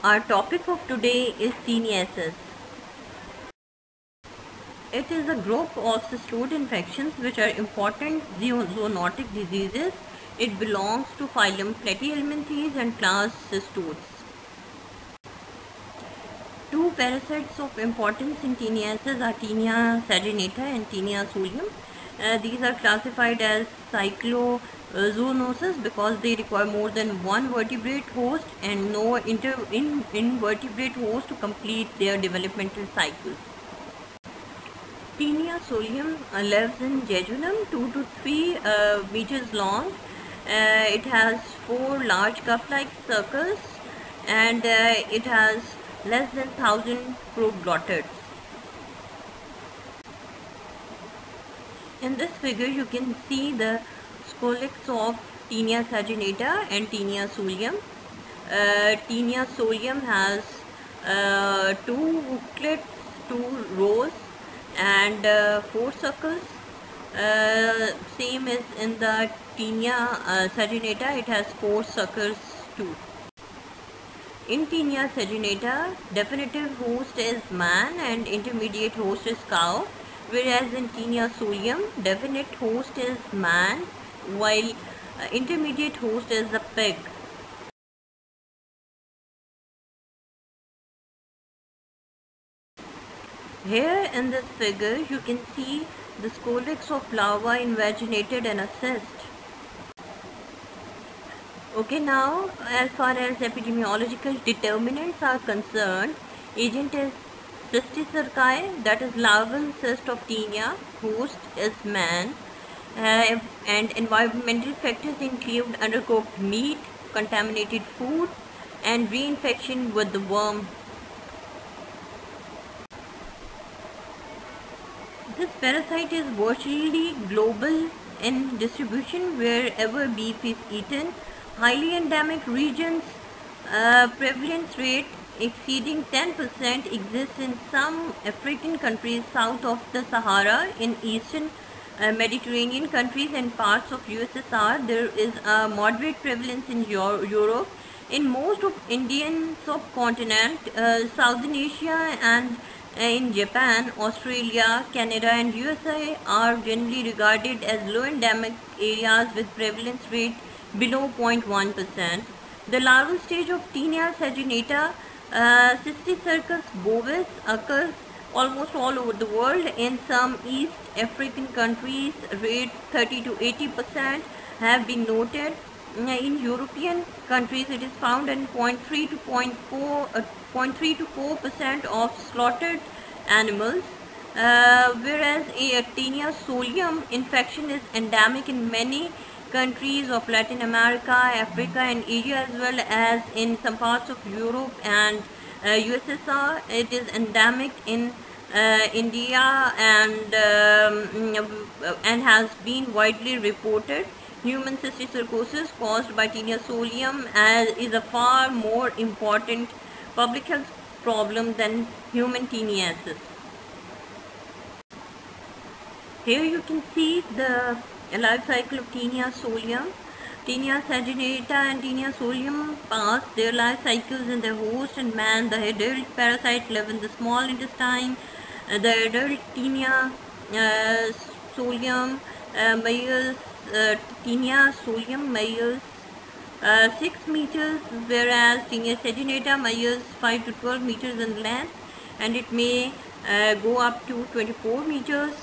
Our topic of today is teniasis. It is a group of cystoid infections which are important zoonotic diseases. It belongs to phylum Platyhelminthes and class Cystodes. Two parasites of importance in teniasis are Taenia saginata and Taenia solium. These are classified as cyclozoonosis because they require more than one vertebrate host and no invertebrate host to complete their developmental cycles. Taenia solium lives in jejunum, 2 to 3 meters long. It has 4 large cuff-like circles and it has less than 1000 proglottids. In this figure you can see the scolex of Taenia saginata and Taenia solium. Taenia solium has 2 hooklets, 2 rows and 4 circles. Same as in the Taenia saginata, it has 4 circles too. In Taenia saginata, definitive host is man and intermediate host is cow, whereas in Taenia solium, definite host is man while intermediate host is the pig. Here in this figure, you can see the scolex of larva invaginated in a cyst. Okay, now as far as epidemiological determinants are concerned, agent is cysticercae, that is larval cyst of Taenia, host is man, and environmental factors include undercooked meat, contaminated food, and reinfection with the worm. This parasite is virtually global in distribution wherever beef is eaten. Highly endemic regions, prevalence rate exceeding 10% exists in some African countries south of the Sahara. In eastern Mediterranean countries and parts of USSR, there is a moderate prevalence in Europe. In most of Indian subcontinent, Southern Asia and in Japan, Australia, Canada and USA are generally regarded as low endemic areas with prevalence rate below 0.1%. The larval stage of Taenia saginata, Cysticercus bovis, occurs almost all over the world. In some East African countries, rates 30 to 80% have been noted. In European countries, it is found in 0.3 to 4% of slaughtered animals, whereas a Taenia solium infection is endemic in many countries of Latin America, Africa and Asia, as well as in some parts of Europe and USSR. It is endemic in India and has been widely reported. Human cysticercosis caused by Taenia solium is a far more important public health problem than human teniasis. Here you can see the life cycle of Taenia solium. Taenia saginata and Taenia solium pass their life cycles in the host and man. The adult parasite live in the small intestine. The adult Taenia solium measures Taenia solium measures 6 meters, whereas Taenia saginata measures 5 to 12 meters in length, and it may go up to 24 meters.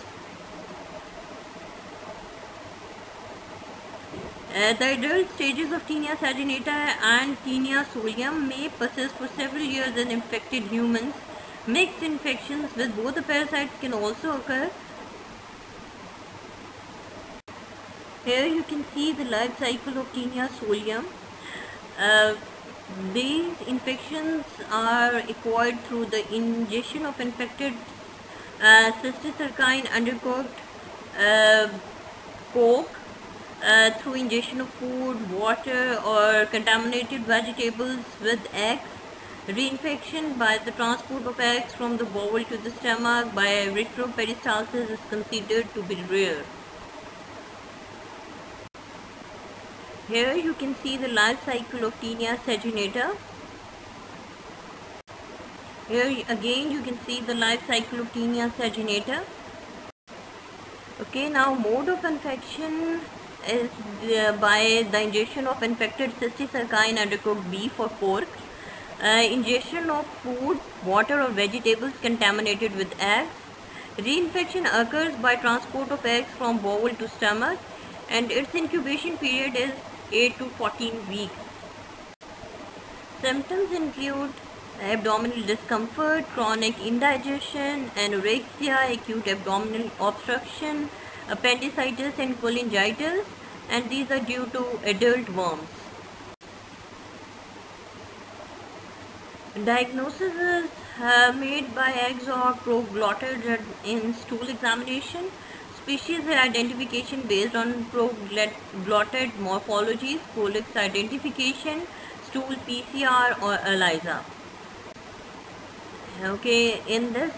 The adult stages of Taenia saginata and Taenia solium may persist for several years in infected humans. Mixed infections with both the parasites can also occur. Here you can see the life cycle of Taenia solium. These infections are acquired through the ingestion of infected cysticercine undercooked pork, through ingestion of food, water or contaminated vegetables with eggs. Reinfection by the transport of eggs from the bowel to the stomach by retroperistalsis is considered to be rare. Here you can see the life cycle of Taenia saginata. Here again you can see the life cycle of Taenia saginata. Okay, now mode of infection is by the ingestion of infected Cysticerca in undercooked beef or pork, ingestion of food, water or vegetables contaminated with eggs. Reinfection occurs by transport of eggs from bowel to stomach, and its incubation period is 8 to 14 weeks. Symptoms include abdominal discomfort, chronic indigestion, anorexia, acute abdominal obstruction, appendicitis and cholangitis, and these are due to adult worms. Diagnosis is made by eggs or proglottids in stool examination. Species identification based on proglottid morphologies, Colix identification, stool PCR or ELISA. Okay, in this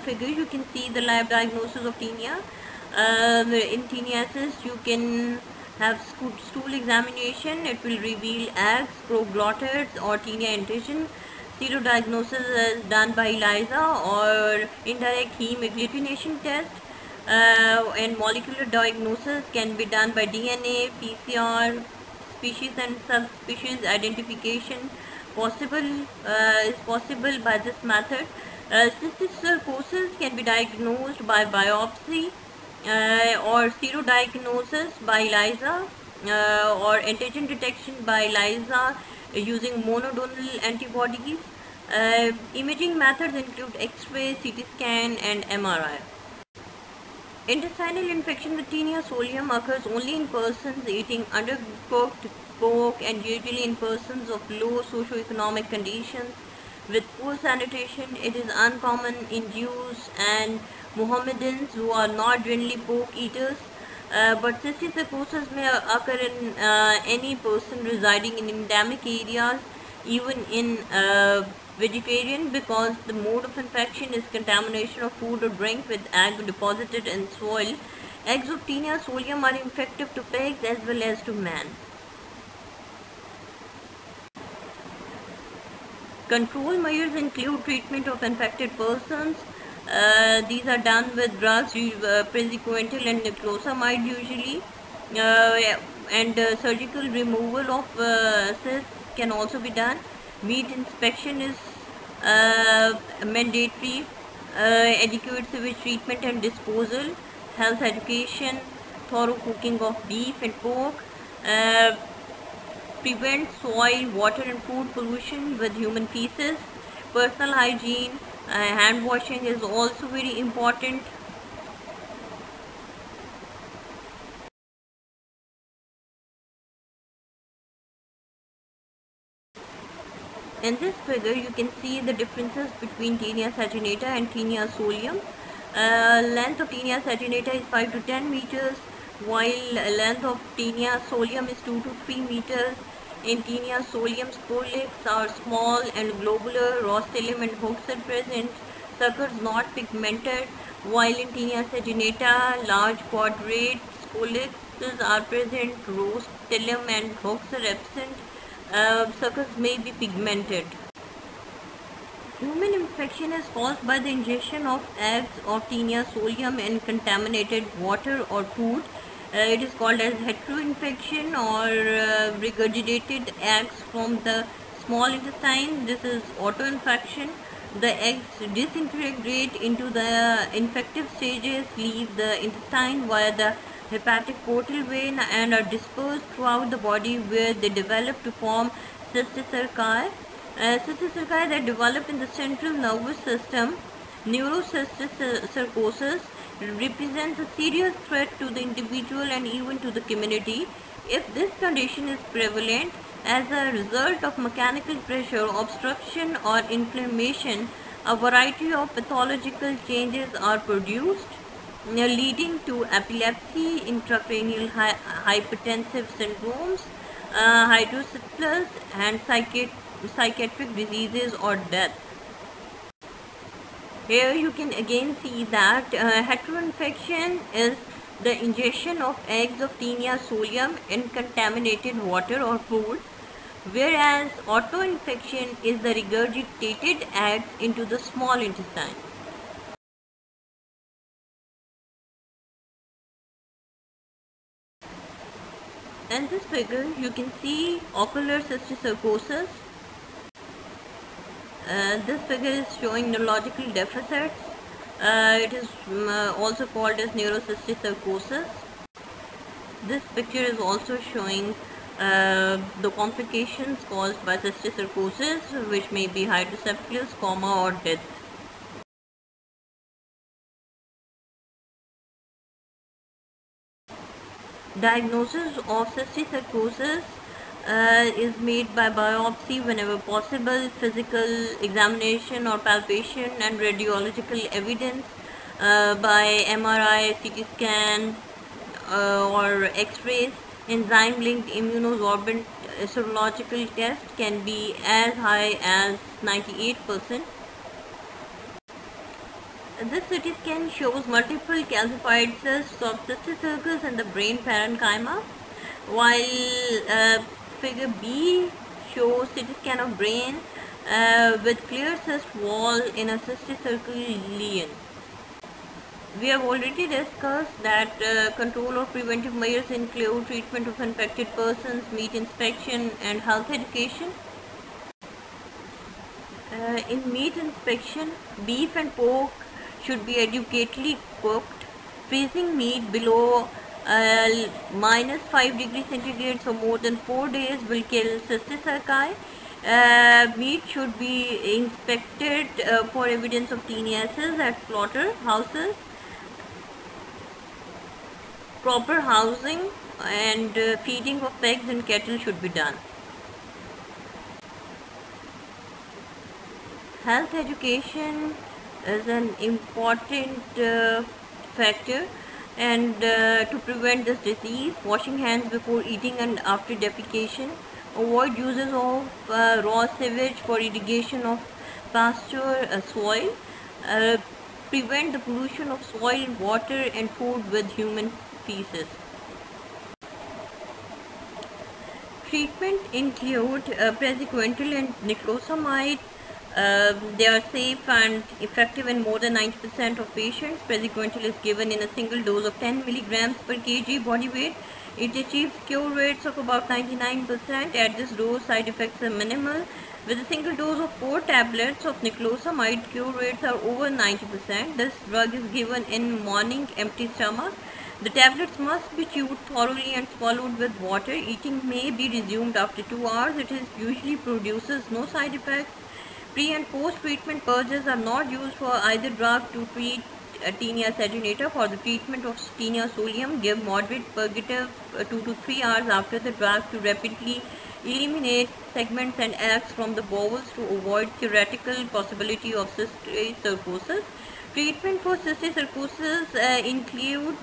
figure you can see the lab diagnosis of Taenia. In Taeniasis you can have stool examination. It will reveal eggs, proglottids or Taenia antigen. Serodiagnosis is done by ELISA or indirect heme agglutination test, and molecular diagnosis can be done by DNA, PCR, species and subspecies identification is possible by this method. Cysticercosis can be diagnosed by biopsy or serodiagnosis by ELISA or antigen detection by ELISA using monoclonal antibodies. Imaging methods include X-ray, CT scan and MRI. Intestinal infection with Taenia solium occurs only in persons eating undercooked pork and usually in persons of low socioeconomic conditions with poor sanitation. It is uncommon in Jews and Mohammedans who are not generally pork eaters. But cysticercosis may occur in any person residing in endemic areas, even in vegetarian, because the mode of infection is contamination of food or drink with egg deposited in soil. Eggs of Taenia solium are infective to pigs as well as to man. Control measures include treatment of infected persons. These are done with drugs, praziquantel and niclosamide usually, and surgical removal of cysts can also be done. Meat inspection is mandatory. Adequate sewage treatment and disposal, health education, thorough cooking of beef and pork, prevent soil, water and food pollution with human feces. Personal hygiene, hand washing is also very important. In this figure you can see the differences between Taenia saginata and Taenia solium. Length of Taenia saginata is 5 to 10 meters, while length of Taenia solium is 2 to 3 meters. In Taenia solium, sporulix are small and globular, rostellum and hooks are present, suckers not pigmented, while in Taenia saginata, large quadrate sporulixes are present, rostellum and hooks are absent. Suckers may be pigmented. Human infection is caused by the ingestion of eggs of Taenia solium in contaminated water or food. It is called as heteroinfection or regurgitated eggs from the small intestine. This is autoinfection. The eggs disintegrate into the infective stages, leave the intestine via the hepatic portal vein and are dispersed throughout the body, where they develop to form cysticercae. Cysticercae that develop in the central nervous system. Neurocysticercosis represents a serious threat to the individual and even to the community. If this condition is prevalent as a result of mechanical pressure, obstruction or inflammation, a variety of pathological changes are produced, leading to epilepsy, intracranial hypertensive syndromes, hydrocephalus and psychiatric diseases or death. Here you can again see that heteroinfection is the ingestion of eggs of Taenia solium in contaminated water or food. whereas autoinfection is the regurgitated eggs into the small intestine. In this figure, you can see ocular cysticercosis. This figure is showing neurological deficits. It is also called as neurocysticercosis. This picture is also showing the complications caused by cysticercosis, which may be hydrocephalus, coma, or death. Diagnosis of cysticercosis is made by biopsy whenever possible, physical examination or palpation, and radiological evidence by MRI, CT scan, or X-rays. Enzyme-linked immunosorbent serological test can be as high as 98%. This CT scan shows multiple calcified cysts of cysticercus in the brain parenchyma, while figure B shows CT scan of brain with clear cyst wall in a cysticercal lesion. We have already discussed that control of preventive measures include treatment of infected persons, meat inspection, and health education. In meat inspection, beef and pork should be adequately cooked. Freezing meat below -5 degrees centigrade for more than 4 days will kill cysticerci. Meat should be inspected for evidence of teniasis at slaughterhouses. Proper housing and feeding of pigs and cattle should be done. Health education is an important factor, and to prevent this disease, washing hands before eating and after defecation, avoid uses of raw sewage for irrigation of pasture soil, prevent the pollution of soil, water, and food with human feces. Treatment include praziquantel and niclosamide. They are safe and effective in more than 90% of patients. Praziquantel is given in a single dose of 10 milligrams per kg body weight. It achieves cure rates of about 99%. At this dose, side effects are minimal. With a single dose of 4 tablets of niclosamide, cure rates are over 90%. This drug is given in morning empty stomach. The tablets must be chewed thoroughly and swallowed with water. Eating may be resumed after 2 hours. It usually produces no side effects. Pre and post treatment purges are not used for either drug. To treat tinea saginata, for the treatment of tinea solium, give moderate purgative 2 to 3 hours after the drug to rapidly eliminate segments and acts from the bowels to avoid theoretical possibility of cysticercosis. Treatment for cysticercosis include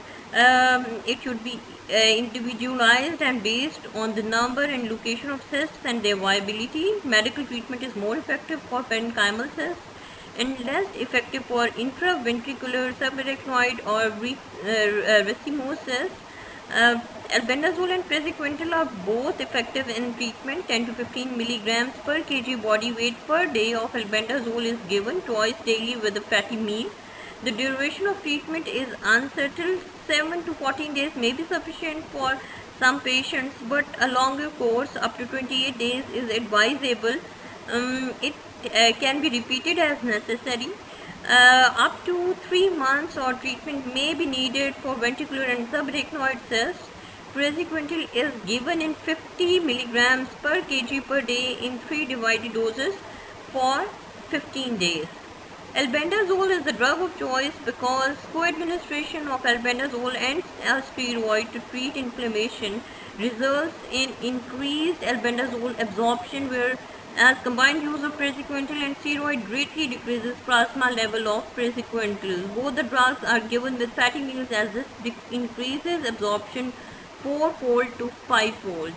it should be individualized and based on the number and location of cysts and their viability. Medical treatment is more effective for parenchymal cysts and less effective for intraventricular subarachnoid or racemose cysts. Albendazole and praziquantel are both effective in treatment. 10 to 15 milligrams per kg body weight per day of albendazole is given twice daily with a fatty meal. The duration of treatment is unsettled. 7 to 14 days may be sufficient for some patients, but a longer course up to 28 days is advisable. It can be repeated as necessary. Up to 3 months or treatment may be needed for ventricular and subarachnoid cysts. Praziquantel is given in 50 milligrams per kg per day in 3 divided doses for 15 days. Albendazole is the drug of choice because co-administration of albendazole and a steroid to treat inflammation results in increased albendazole absorption, whereas combined use of praziquantel and steroid greatly decreases plasma level of praziquantel. Both the drugs are given with fatty meals, as this increases absorption 4-fold to 5-fold.